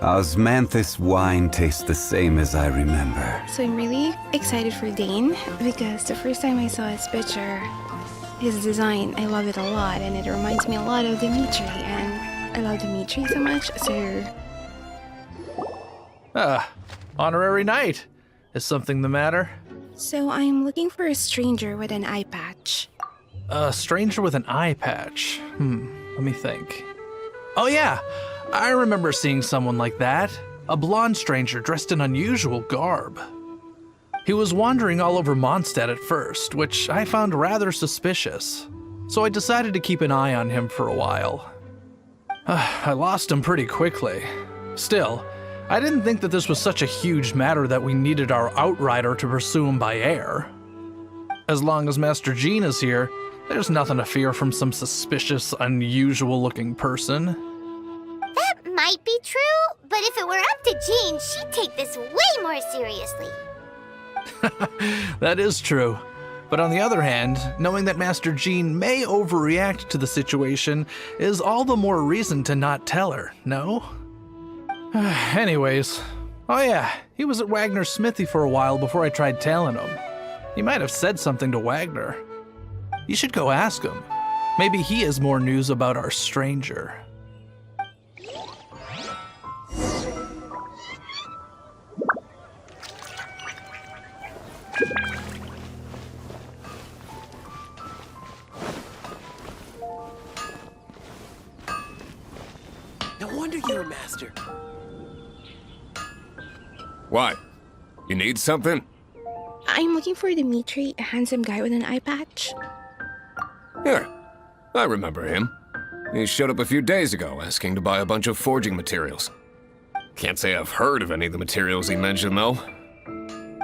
Osmanthus wine tastes the same as I remember. So I'm really excited for Dain because the first time I saw his picture, his design, I love it a lot and it reminds me a lot of Dimitri and I love Dimitri so much, so... Honorary knight. Is something the matter? So I'm looking for a stranger with an eye patch. A stranger with an eye patch? Let me think. Oh yeah, I remember seeing someone like that. A blonde stranger dressed in unusual garb. He was wandering all over Mondstadt at first, which I found rather suspicious. So I decided to keep an eye on him for a while. I lost him pretty quickly. Still, I didn't think that this was such a huge matter that we needed our outrider to pursue him by air. As long as Master Jean is here, there's nothing to fear from some suspicious, unusual-looking person. That might be true, but if it were up to Jean, she'd take this way more seriously. That is true. But on the other hand, knowing that Master Jean may overreact to the situation is all the more reason to not tell her, no? Anyways, oh yeah, he was at Wagner's smithy for a while before I tried tailing him. He might have said something to Wagner. You should go ask him. Maybe he has more news about our stranger. No wonder you're a master. What? You need something? I'm looking for Dimitri, a handsome guy with an eye patch. Yeah, I remember him. He showed up a few days ago asking to buy a bunch of forging materials. Can't say I've heard of any of the materials he mentioned, though.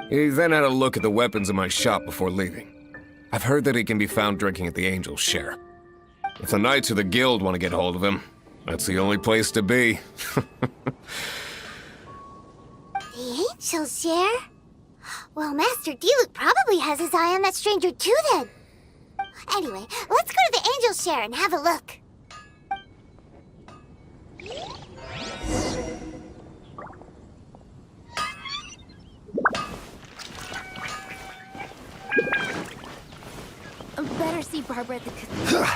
He then had a look at the weapons in my shop before leaving. I've heard that he can be found drinking at the Angel's Share. If the Knights of the Guild want to get hold of him, that's the only place to be. The Angel's Share? Well, Master Diluc probably has his eye on that stranger too then. Anyway, let's go to the Angel's Share and have a look. Better see Barbara at the cathedral.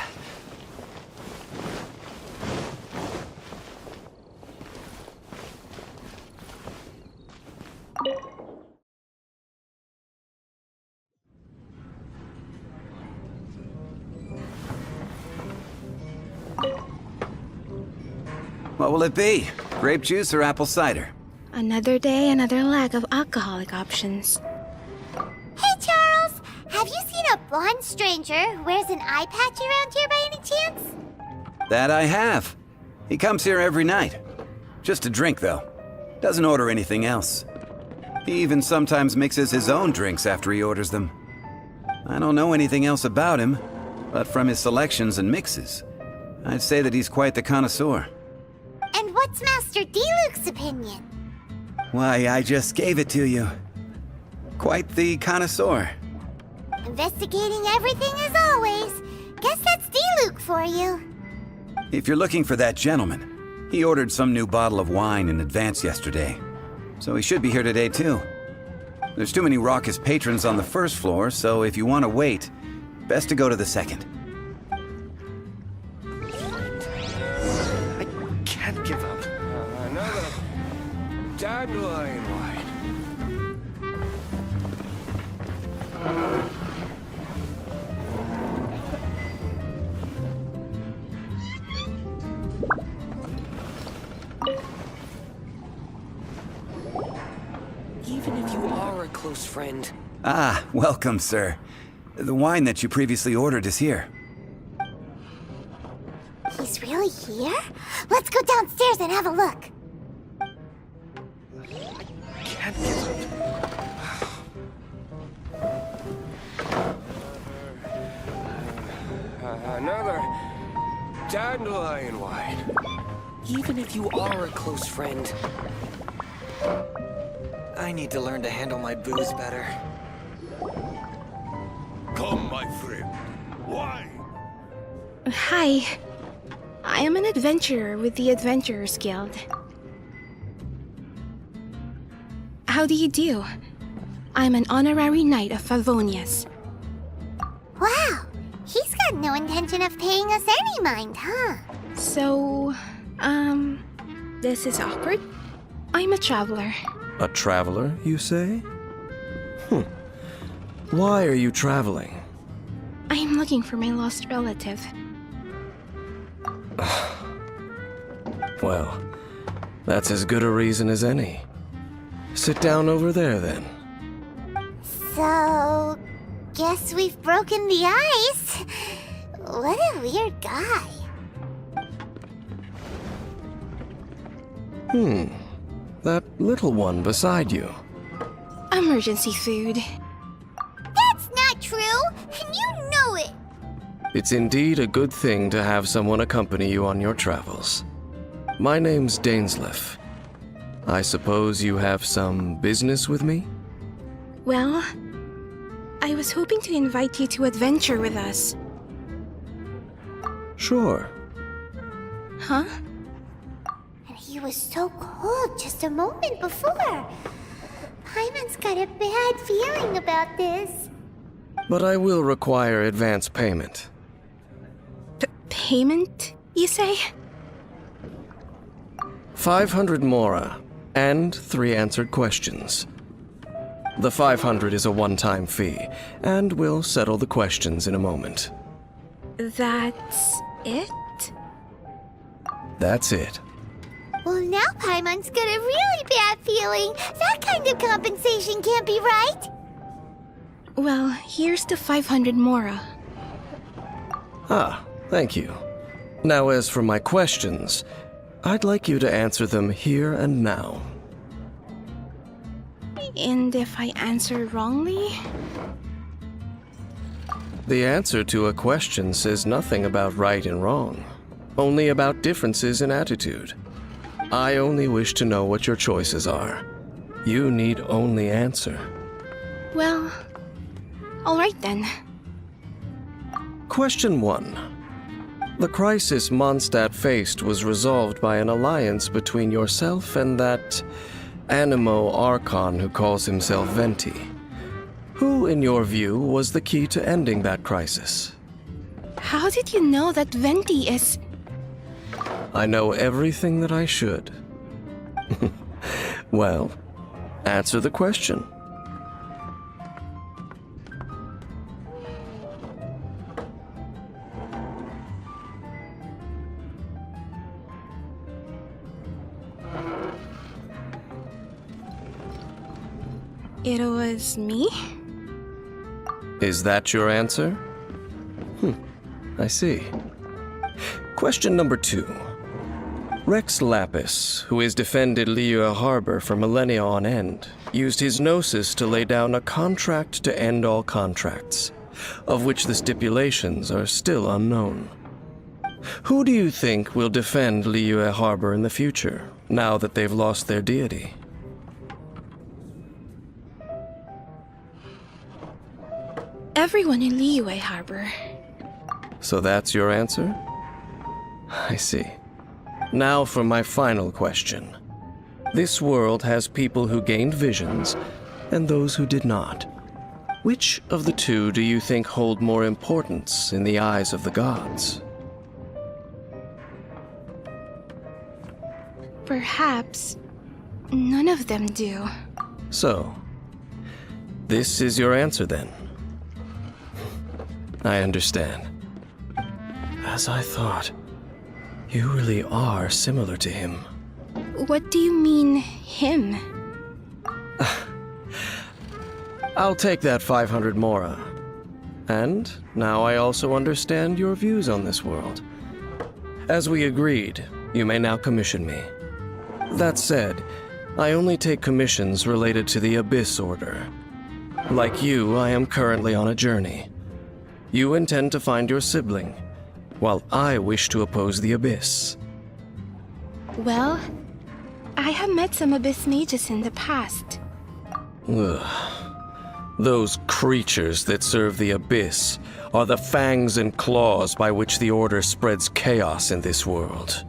What will it be? Grape juice or apple cider? Another day, another lack of alcoholic options. Hey, Charles! Have you seen a blonde stranger who wears an eye patch around here by any chance? That I have. He comes here every night. Just to drink, though. Doesn't order anything else. He even sometimes mixes his own drinks after he orders them. I don't know anything else about him, but from his selections and mixes, I'd say that he's quite the connoisseur. And what's Master Diluc's opinion? Why, I just gave it to you. Quite the connoisseur. Investigating everything as always. Guess that's Diluc for you. If you're looking for that gentleman, he ordered some new bottle of wine in advance yesterday. So he should be here today too. There's too many raucous patrons on the first floor, so if you want to wait, best to go to the second. I can't give up. Another dandelion wine. Even if you are a close friend. Ah, welcome, sir. The wine that you previously ordered is here. He's really here? Let's go downstairs and have a look. I can't give up. Another dandelion wine. Even if you are a close friend. I need to learn to handle my booze better. Come, my friend. Wine. Hi. I am an adventurer with the Adventurers Guild. How do you do? I'm an honorary knight of Favonius. Wow, he's got no intention of paying us any mind, huh? So, this is awkward. I'm a traveler. A traveler, you say? Why are you traveling? I'm looking for my lost relative. Well, that's as good a reason as any. Sit down over there, then. So, guess we've broken the ice. What a weird guy. That little one beside you. Emergency food. That's not true, and you know it. It's indeed a good thing to have someone accompany you on your travels. My name's Dainsleif. I suppose you have some business with me? Well, I was hoping to invite you to adventure with us. Sure. Huh? And he was so cold just a moment before. Paimon's got a bad feeling about this. But I will require advance payment. Payment, you say? 500 mora, and 3 answered questions. The 500 is a one-time fee, and we'll settle the questions in a moment. That's it? That's it. Well, now Paimon's got a really bad feeling. That kind of compensation can't be right. Well, here's the 500 mora. Ah, thank you. Now as for my questions, I'd like you to answer them here and now. And if I answer wrongly? The answer to a question says nothing about right and wrong, only about differences in attitude. I only wish to know what your choices are. You need only answer. Well, alright then. Question 1. The crisis Mondstadt faced was resolved by an alliance between yourself and that Animo Archon who calls himself Venti. Who, in your view, was the key to ending that crisis? How did you know that Venti is... I know everything that I should. Well, answer the question. It was me? Is that your answer? I see. Question number 2. Rex Lapis, who has defended Liyue Harbor for millennia on end, used his gnosis to lay down a contract to end all contracts, of which the stipulations are still unknown. Who do you think will defend Liyue Harbor in the future, now that they've lost their deity? Everyone in Liyue Harbor. So that's your answer? I see. Now for my final question. This world has people who gained visions, and those who did not. Which of the two do you think hold more importance in the eyes of the gods? Perhaps none of them do. So, this is your answer then? I understand. As I thought, you really are similar to him. What do you mean, him? I'll take that 500 mora. And now I also understand your views on this world. As we agreed, you may now commission me. That said, I only take commissions related to the Abyss Order. Like you, I am currently on a journey. You intend to find your sibling, while I wish to oppose the Abyss. Well, I have met some Abyss mages in the past. Ugh. Those creatures that serve the Abyss are the fangs and claws by which the Order spreads chaos in this world.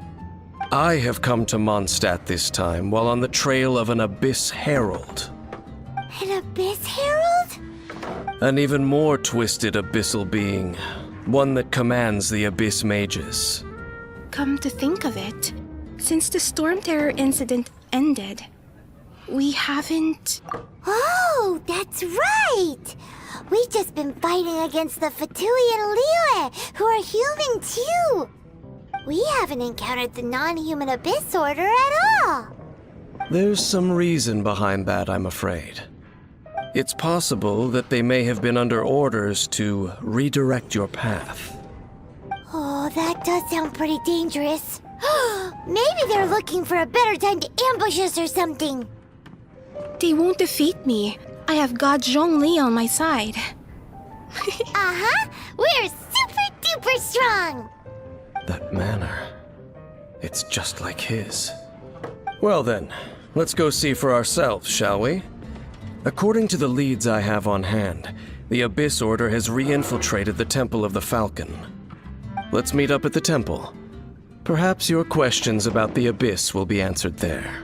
I have come to Mondstadt this time while on the trail of an Abyss Herald, An Abyss Herald? An even more twisted abyssal being. One that commands the Abyss Mages. Come to think of it, since the Storm Terror incident ended, we haven't... Oh, that's right! We've just been fighting against the Fatui and Liyue, who are human too! We haven't encountered the non-human Abyss Order at all! There's some reason behind that, I'm afraid. It's possible that they may have been under orders to redirect your path. Oh, that does sound pretty dangerous. Maybe they're looking for a better time to ambush us or something. They won't defeat me. I have God Zhongli on my side. Uh-huh! We're super duper strong! That manner. It's just like his. Well then, let's go see for ourselves, shall we? According to the leads I have on hand, the Abyss Order has re-infiltrated the Temple of the Falcon. Let's meet up at the temple. Perhaps your questions about the Abyss will be answered there.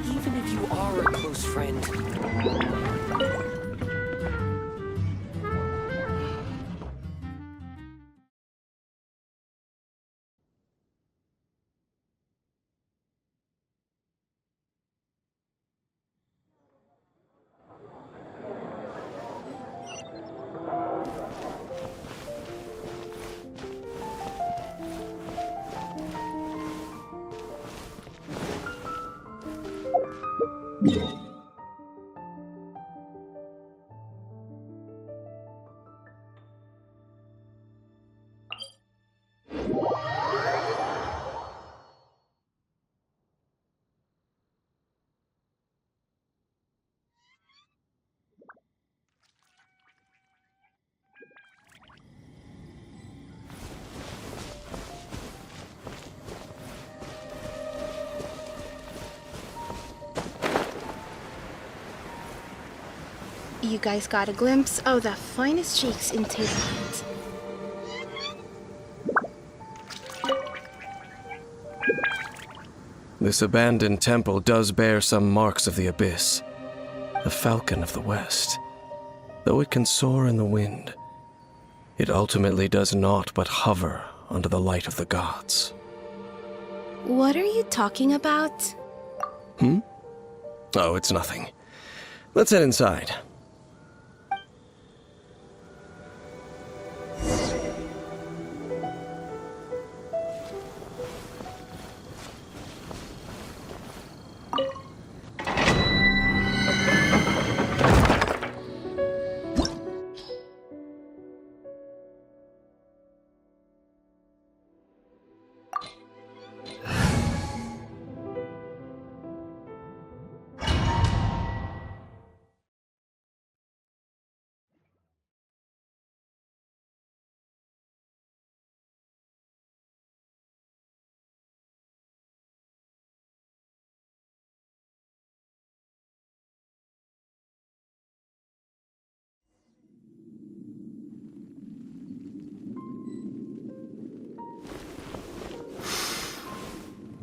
Even if you are a close friend. You guys got a glimpse of the finest cheeks in Tableland. This abandoned temple does bear some marks of the Abyss. The Falcon of the West. Though it can soar in the wind, it ultimately does naught but hover under the light of the gods. What are you talking about? Oh, it's nothing. Let's head inside.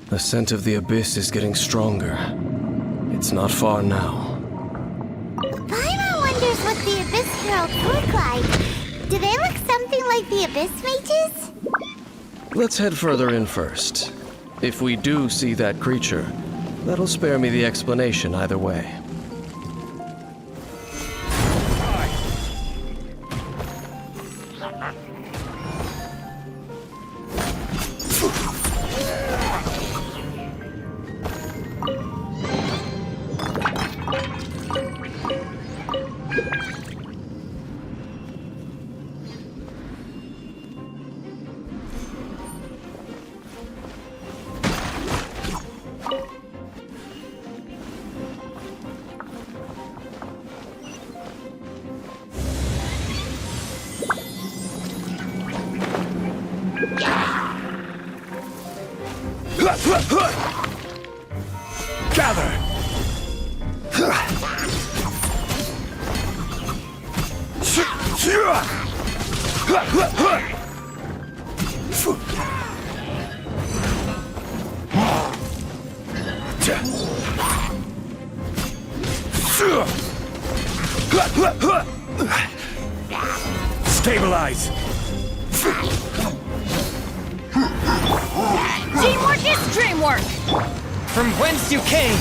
The scent of the Abyss is getting stronger. It's not far now. Paimon wonders what the Abyss Heralds look like. Do they look something like the Abyss Mages? Let's head further in first. If we do see that creature, that'll spare me the explanation either way. Gather! Stabilize! Teamwork is dreamwork! From whence you came!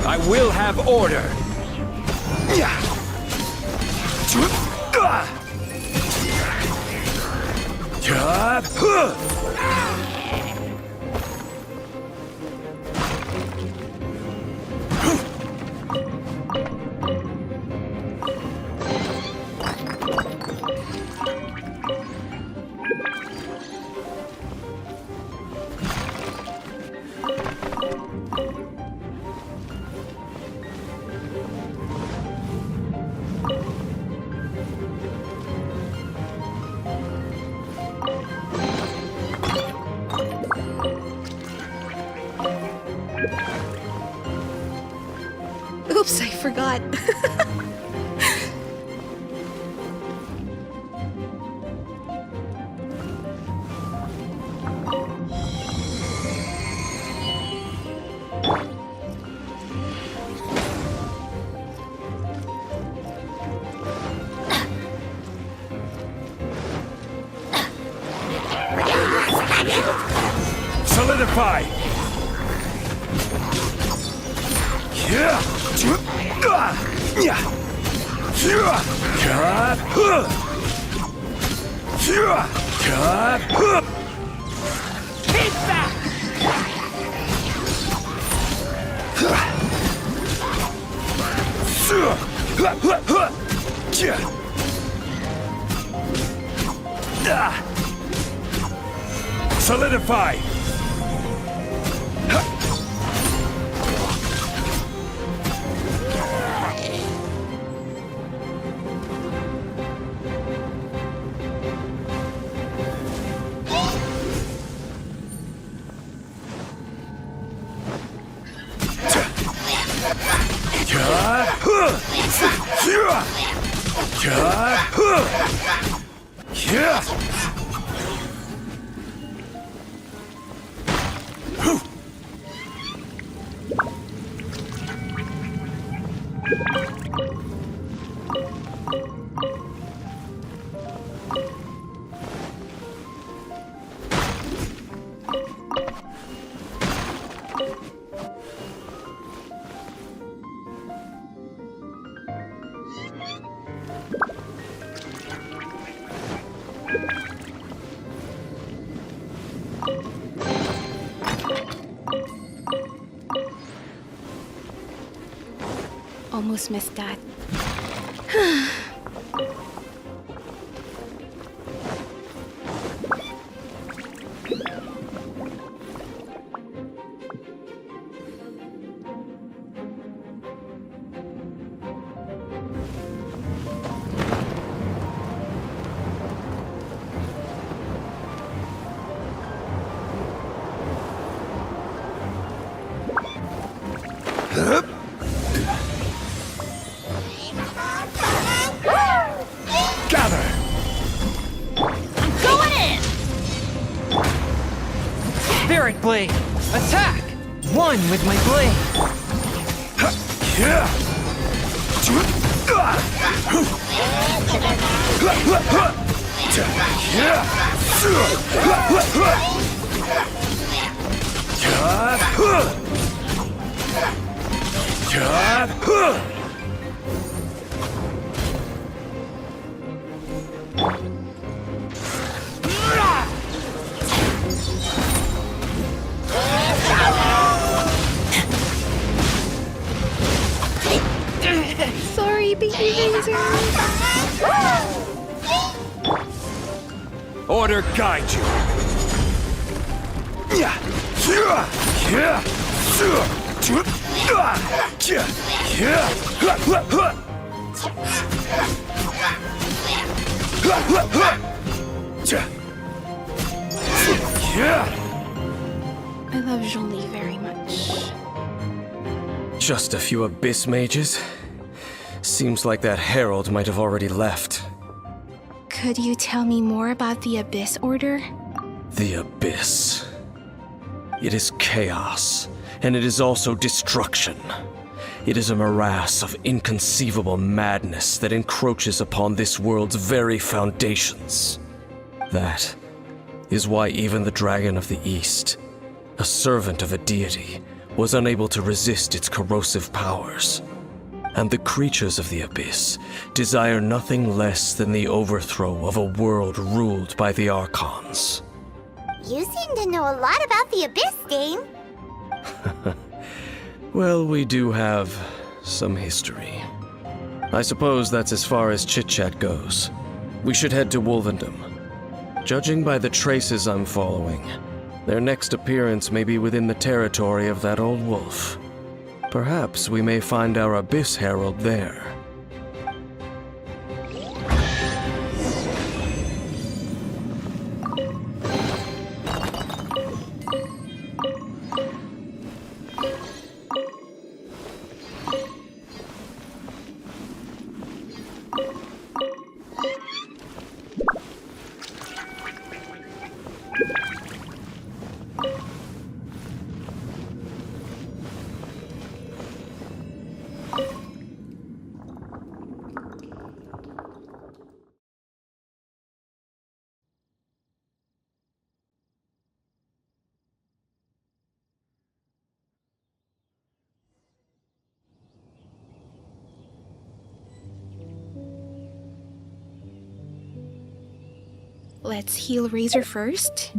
I will have order! Oops, I forgot. Solidify! Solidify! Almost missed that. Spirit Blade! Attack! One with my blade! Sorry, baby razor. Order guide you. I love Jean-Li very much. Just a few abyss mages. Seems like that herald might have already left. Could you tell me more about the Abyss Order? The Abyss. It is chaos, and it is also destruction. It is a morass of inconceivable madness that encroaches upon this world's very foundations. That is why even the Dragon of the East, a servant of a deity, was unable to resist its corrosive powers. And the creatures of the Abyss desire nothing less than the overthrow of a world ruled by the Archons. You seem to know a lot about the Abyss, Dain. Well, we do have some history. I suppose that's as far as chit-chat goes. We should head to Wolvendom. Judging by the traces I'm following, their next appearance may be within the territory of that old wolf. Perhaps we may find our Abyss Herald there. Let's heal Razor first.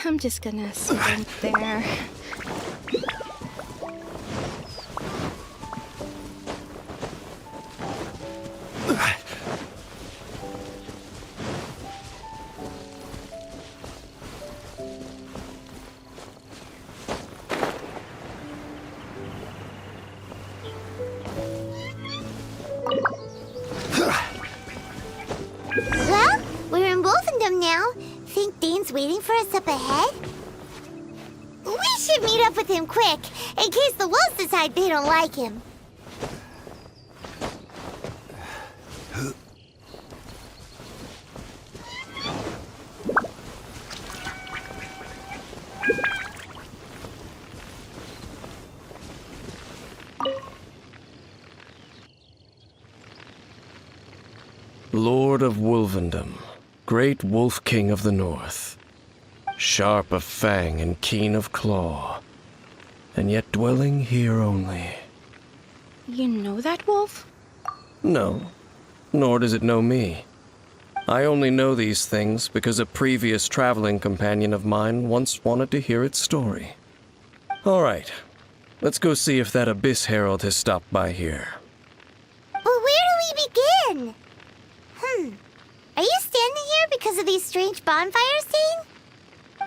I'm just gonna sprint there. Well, we're in Wolfendom now. Think Dain's waiting for us up ahead? We should meet up with him quick, in case the wolves decide they don't like him. Lord of Wolvendom, great Wolf King of the North, sharp of fang and keen of claw, and yet dwelling here only. You know that wolf? No, nor does it know me. I only know these things because a previous traveling companion of mine once wanted to hear its story. All right, let's go see if that Abyss Herald has stopped by here. But where do we begin? Are you standing here because of these strange bonfires, Dain?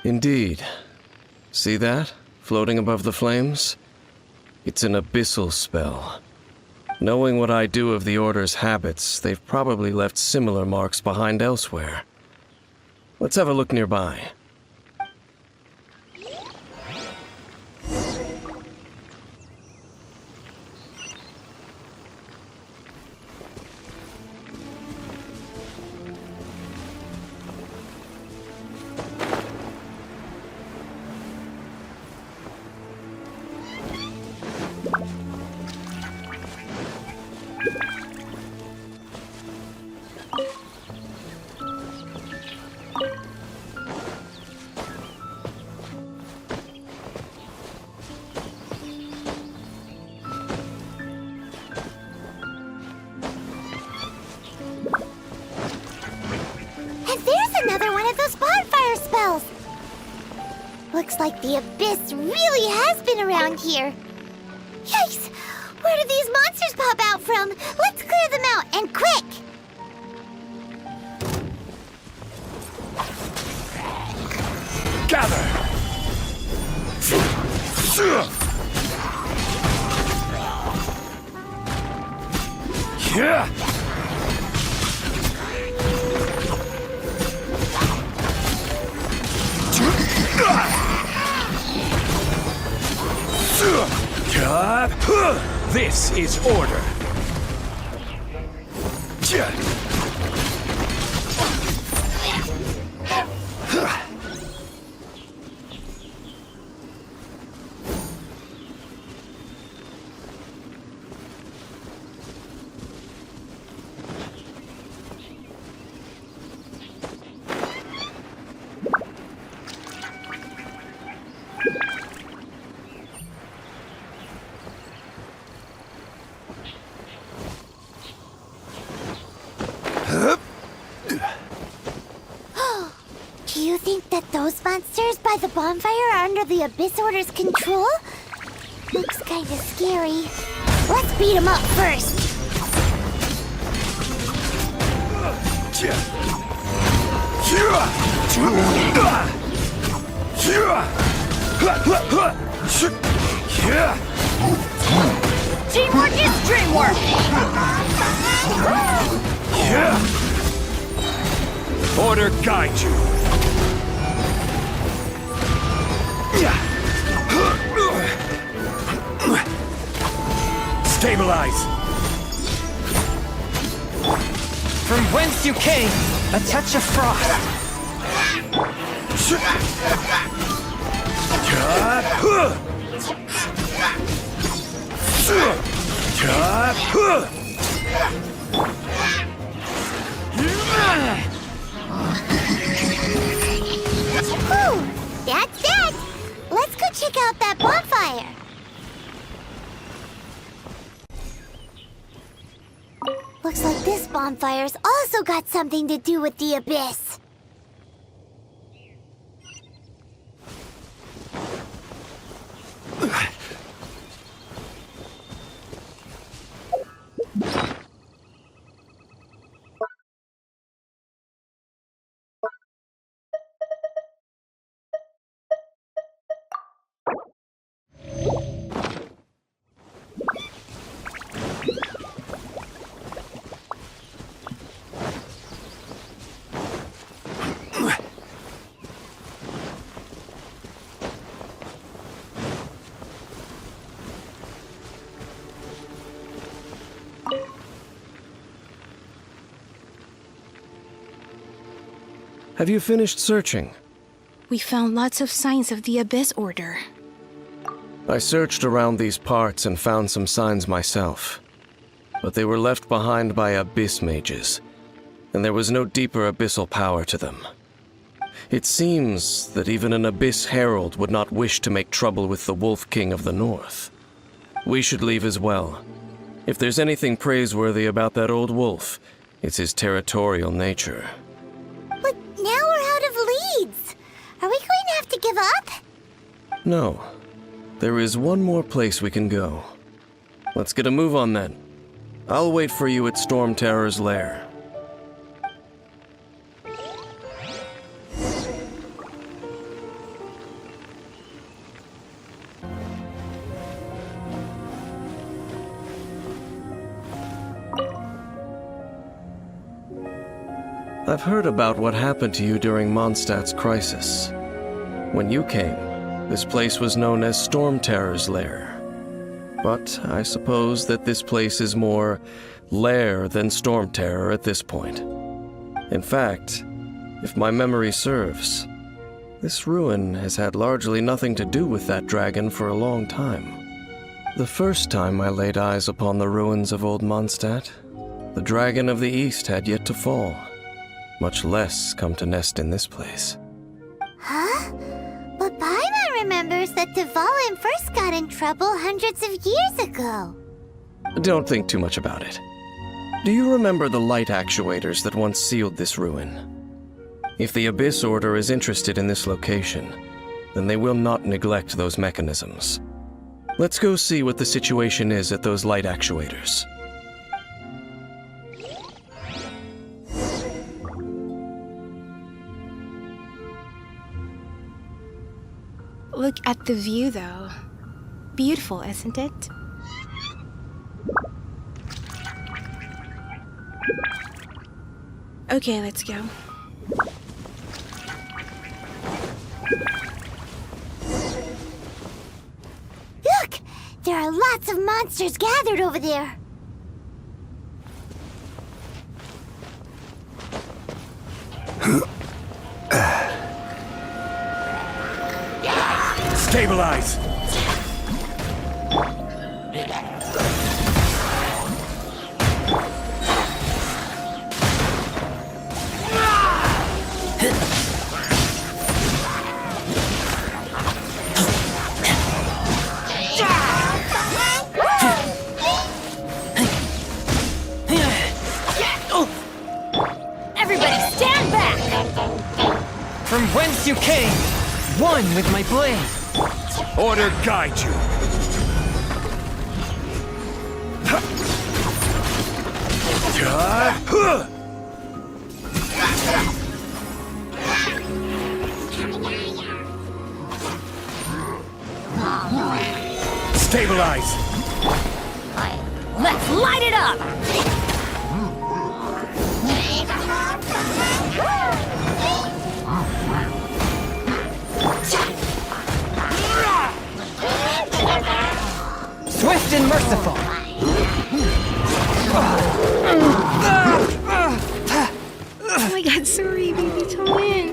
Indeed. See that, floating above the flames? It's an abyssal spell. Knowing what I do of the Order's habits, they've probably left similar marks behind elsewhere. Let's have a look nearby. Looks like the Abyss really has been around here. Yikes! Where did these monsters pop out from? Let's clear them out, and quick! Gather! Yeah! This is order. Do you think that those monsters by the bonfire are under the Abyss Order's control? Looks kinda scary. Let's beat them up first! Teamwork is dreamwork! Order guide you. Stabilize. From whence you came, a touch of frost. Whew! That's that! Let's go check out that bonfire! Looks like this bonfire's also got something to do with the Abyss. Have you finished searching? We found lots of signs of the Abyss Order. I searched around these parts and found some signs myself. But they were left behind by Abyss mages, and there was no deeper abyssal power to them. It seems that even an Abyss Herald would not wish to make trouble with the Wolf King of the North. We should leave as well. If there's anything praiseworthy about that old wolf, it's his territorial nature. But now we're out of leads! Are we going to have to give up? No. There is one more place we can go. Let's get a move on then. I'll wait for you at Storm Terror's lair. I've heard about what happened to you during Mondstadt's crisis. When you came, this place was known as Storm Terror's lair. But I suppose that this place is more lair than Storm Terror at this point. In fact, if my memory serves, this ruin has had largely nothing to do with that dragon for a long time. The first time I laid eyes upon the ruins of old Mondstadt, the dragon of the East had yet to fall, much less come to nest in this place. Huh? But Paimon remembers that Dvalin first got in trouble hundreds of years ago. Don't think too much about it. Do you remember the light actuators that once sealed this ruin? If the Abyss Order is interested in this location, then they will not neglect those mechanisms. Let's go see what the situation is at those light actuators. Look at the view, though. Beautiful, isn't it? Okay, let's go. Look! There are lots of monsters gathered over there. Stabilize! Everybody stand back! From whence you came, one with my blade. Order guide you. Stabilize. Let's light it up! Swift and merciful. Oh my god, sorry, baby twin.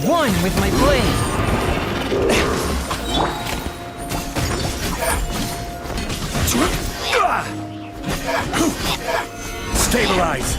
One with my blade. Stabilize.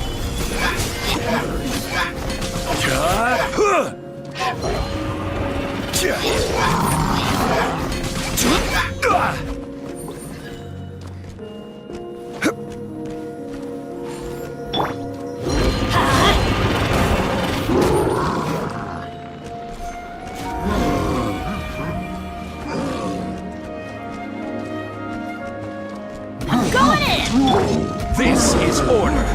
Going in! This is order.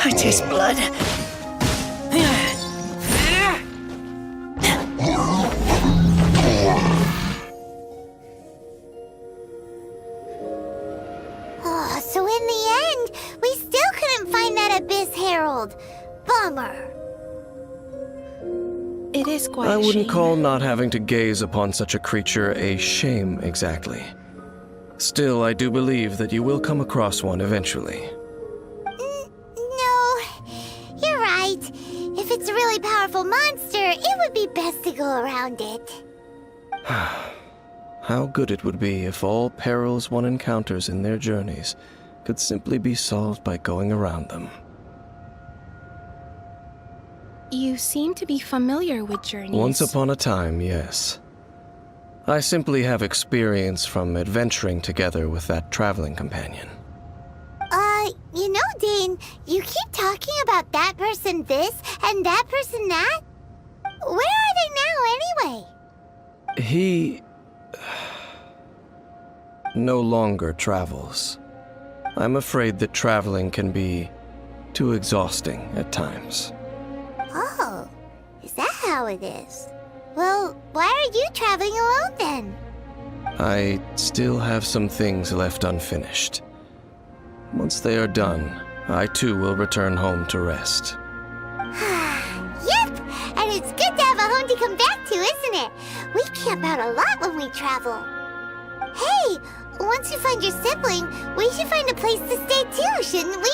I taste blood. Oh, so in the end, we still couldn't find that Abyss Herald. Bummer. It is quite I a wouldn't shame. call not having to gaze upon such a creature a shame exactly. Still, I do believe that you will come across one eventually. No, you're right. If it's a really powerful monster, it would be best to go around it. How good it would be if all perils one encounters in their journeys could simply be solved by going around them. You seem to be familiar with journeys. Once upon a time, yes. I simply have experience from adventuring together with that traveling companion. You know, Dain, you keep talking about that person this and that person that. Where are they now, anyway? He no longer travels. I'm afraid that traveling can be too exhausting at times. Oh, is that how it is? Well, why are you traveling alone then? I still have some things left unfinished. Once they are done, I too will return home to rest. Yep, and it's good to have a home to come back to, isn't it? We camp out a lot when we travel. Hey, once we find your sibling, we should find a place to stay too, shouldn't we?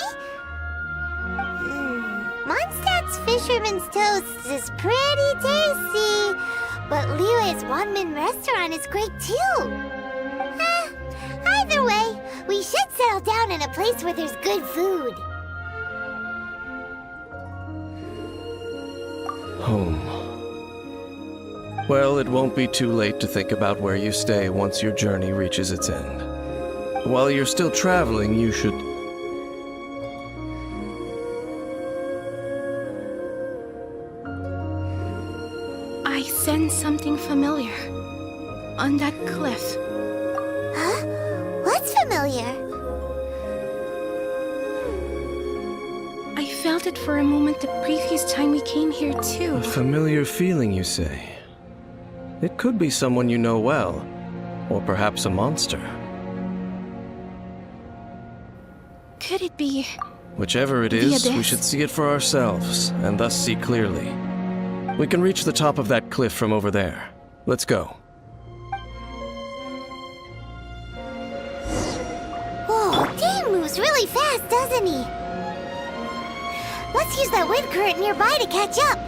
Mondstadt's Fisherman's Toast is pretty tasty, but Liyue's Wanmin restaurant is great too. Either way, we should settle down in a place where there's good food. Home. Well, it won't be too late to think about where you stay once your journey reaches its end. While you're still traveling, you should... I sense something familiar. On that cliff. Huh? What's familiar? I felt it for a moment the previous time we came here too. A familiar feeling, you say? It could be someone you know well, or perhaps a monster. Could it be... Whichever it is, we should see it for ourselves, and thus see clearly. We can reach the top of that cliff from over there. Let's go. Whoa, Dain moves really fast, doesn't he? Let's use that wind current nearby to catch up.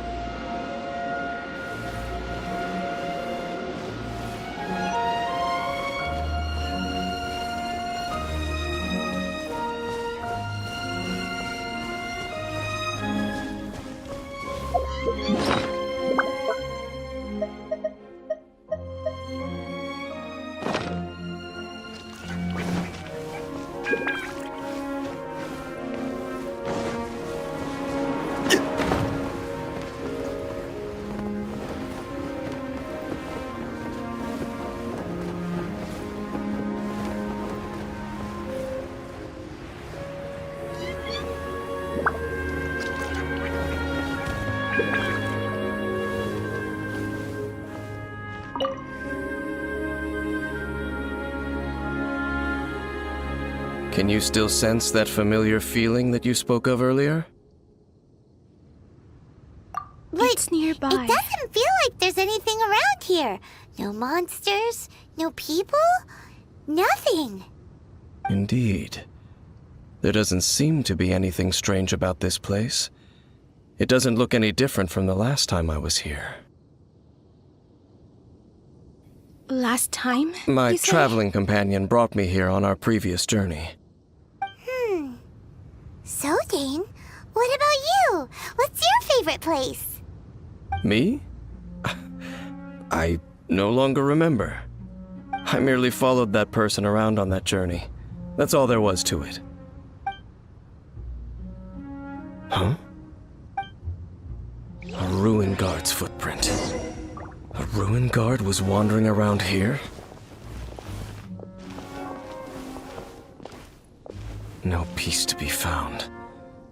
Can you still sense that familiar feeling that you spoke of earlier? It's nearby. It doesn't feel like there's anything around here. No monsters, no people, nothing. Indeed. There doesn't seem to be anything strange about this place. It doesn't look any different from the last time I was here. Last time? My you say? traveling companion brought me here on our previous journey. So, Dain, what about you? What's your favorite place? Me? I no longer remember. I merely followed that person around on that journey. That's all there was to it. Huh? A ruin guard's footprint. A ruin guard was wandering around here? No peace to be found,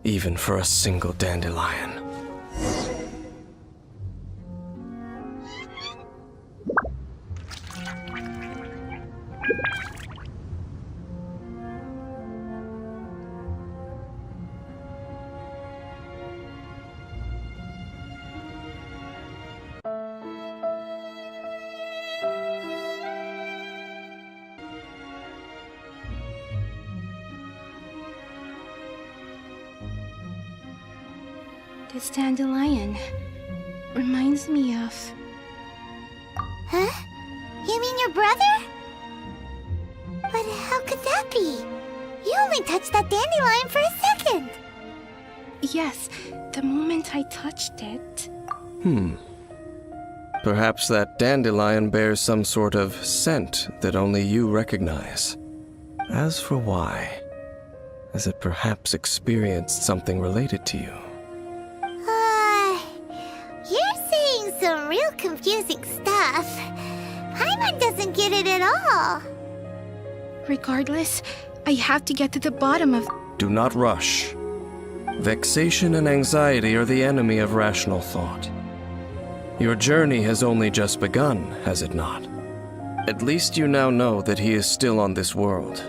even for a single dandelion. This dandelion reminds me of... Huh? You mean your brother? But how could that be? You only touched that dandelion for a second. Yes, the moment I touched it... Perhaps that dandelion bears some sort of scent that only you recognize. As for why, has it perhaps experienced something related to you? You're saying some real confusing stuff. Paimon doesn't get it at all. Regardless, I have to get to the bottom of... Do not rush. Vexation and anxiety are the enemy of rational thought. Your journey has only just begun, has it not? At least you now know that he is still on this world.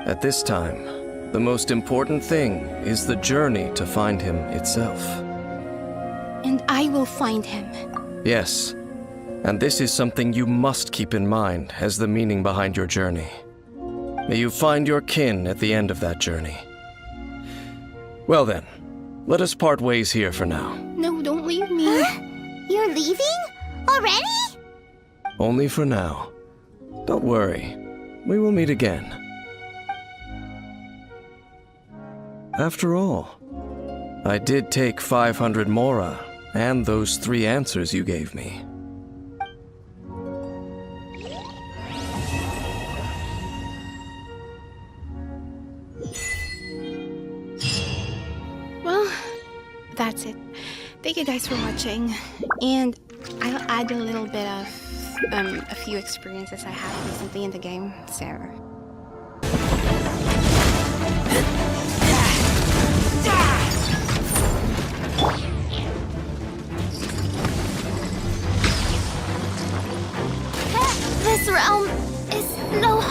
At this time, the most important thing is the journey to find him itself. And I will find him. Yes, and this is something you must keep in mind as the meaning behind your journey. May you find your kin at the end of that journey. Well then, let us part ways here for now. No, don't leave me. You're leaving? Already? Only for now. Don't worry. We will meet again. After all, I did take 500 mora and those 3 answers you gave me. Well, that's it. Thank you guys for watching. And I'll add a little bit of a few experiences I had recently in the game, so... This realm is no...